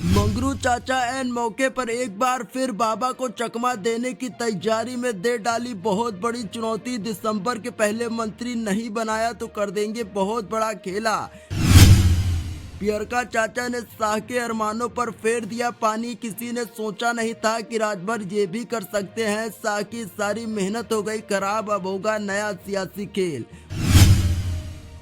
मंगरू चाचा एन मौके पर एक बार फिर बाबा को चकमा देने की तैयारी में दे डाली बहुत बड़ी चुनौती। दिसंबर के पहले मंत्री नहीं बनाया तो कर देंगे बहुत बड़ा खेला। पियरका चाचा ने शाह के अरमानों पर फेर दिया पानी। किसी ने सोचा नहीं था कि राजभर ये भी कर सकते हैं। शाह की सारी मेहनत हो गई खराब, अब होगा नया सियासी खेल।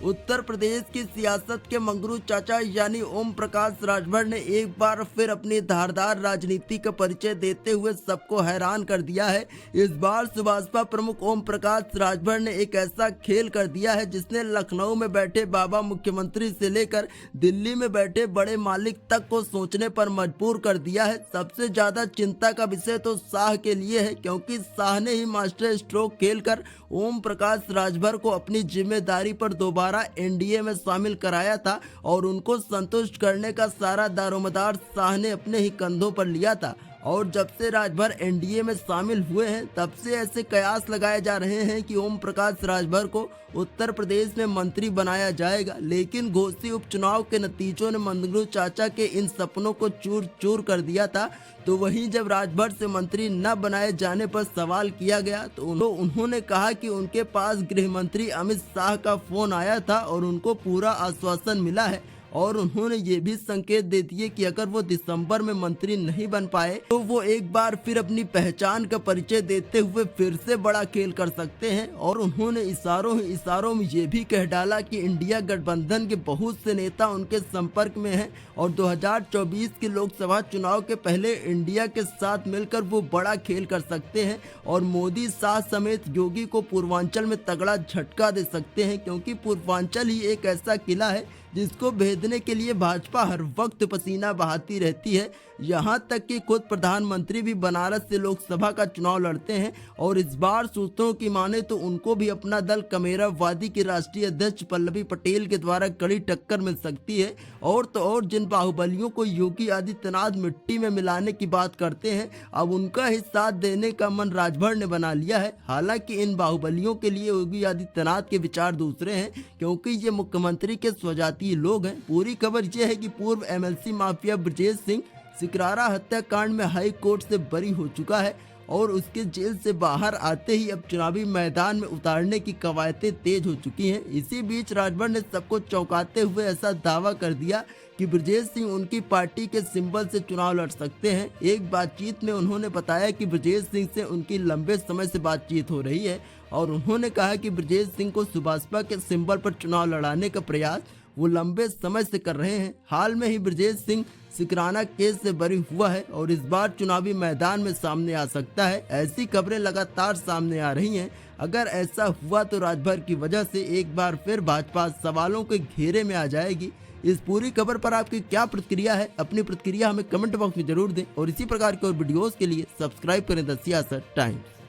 उत्तर प्रदेश की सियासत के मंगरू चाचा यानी ओम प्रकाश राजभर ने एक बार फिर अपनी धारदार राजनीति का परिचय देते हुए सबको हैरान कर दिया है। इस बार सुभाषपा प्रमुख ओम प्रकाश राजभर ने एक ऐसा खेल कर दिया है जिसने लखनऊ में बैठे बाबा मुख्यमंत्री से लेकर दिल्ली में बैठे बड़े मालिक तक को सोचने पर मजबूर कर दिया है। सबसे ज्यादा चिंता का विषय तो शाह के लिए है, क्योंकि शाह ने ही मास्टर स्ट्रोक खेलकर ओम प्रकाश राजभर को अपनी जिम्मेदारी पर दोबारा एनडीए में शामिल कराया था और उनको संतुष्ट करने का सारा दारोमदार शाह ने अपने ही कंधों पर लिया था। और जब से राजभर एनडीए में शामिल हुए हैं तब से ऐसे कयास लगाए जा रहे हैं कि ओम प्रकाश राजभर को उत्तर प्रदेश में मंत्री बनाया जाएगा, लेकिन घोसी उपचुनाव के नतीजों ने मंगरू चाचा के इन सपनों को चूर चूर कर दिया था। तो वहीं जब राजभर से मंत्री न बनाए जाने पर सवाल किया गया तो उन्होंने कहा कि उनके पास गृह मंत्री अमित शाह का फोन आया था और उनको पूरा आश्वासन मिला है। और उन्होंने ये भी संकेत दे दिए कि अगर वो दिसंबर में मंत्री नहीं बन पाए तो वो एक बार फिर अपनी पहचान का परिचय देते हुए फिर से बड़ा खेल कर सकते हैं। और उन्होंने इशारों में ये भी कह डाला कि इंडिया गठबंधन के बहुत से नेता उनके संपर्क में हैं और 2024 के लोकसभा चुनाव के पहले इंडिया के साथ मिलकर वो बड़ा खेल कर सकते हैं और मोदी शाह समेत योगी को पूर्वांचल में तगड़ा झटका दे सकते हैं, क्योंकि पूर्वांचल ही एक ऐसा किला है जिसको भेदने के लिए भाजपा हर वक्त पसीना बहाती रहती है। यहाँ तक कि खुद प्रधानमंत्री भी बनारस से लोकसभा का चुनाव लड़ते हैं और इस बार सूत्रों की माने तो उनको भी अपना दल कमेरावादी की राष्ट्रीय अध्यक्ष पल्लवी पटेल के द्वारा कड़ी टक्कर मिल सकती है। और तो और जिन बाहुबलियों को योगी आदित्यनाथ मिट्टी में मिलाने की बात करते हैं, अब उनका ही साथ देने का मन राजभर ने बना लिया है। हालांकि इन बाहुबलियों के लिए योगी आदित्यनाथ के विचार दूसरे हैं, क्योंकि ये मुख्यमंत्री के स्वजातीय लोग हैं। पूरी खबर यह है कि पूर्व एमएलसी माफिया ब्रजेश सिंह सिकरारा हत्याकांड में हाई कोर्ट से बरी हो चुका है और उसके जेल से बाहर आते ही अब चुनावी मैदान में उतारने की कवायतें तेज हो चुकी हैं। इसी बीच राजभर ने सबको चौंकाते हुए ऐसा दावा कर दिया कि ब्रजेश सिंह उनकी पार्टी के सिंबल से चुनाव लड़ सकते हैं। एक बातचीत में उन्होंने बताया कि ब्रजेश सिंह से उनकी लंबे समय से बातचीत हो रही है और उन्होंने कहा कि ब्रजेश सिंह को सुभाषपा के सिंबल पर चुनाव लड़ाने का प्रयास वो लंबे समय से कर रहे हैं। हाल में ही ब्रजेश सिंह सिकराना केस से बरी हुआ है और इस बार चुनावी मैदान में सामने आ सकता है। ऐसी खबरें लगातार सामने आ रही हैं। अगर ऐसा हुआ तो राजभर की वजह से एक बार फिर भाजपा सवालों के घेरे में आ जाएगी। इस पूरी खबर पर आपकी क्या प्रतिक्रिया है? अपनी प्रतिक्रिया हमें कमेंट बॉक्स में जरूर दें और इसी प्रकार के और वीडियोस के लिए सब्सक्राइब करें द सियासत टाइम्स।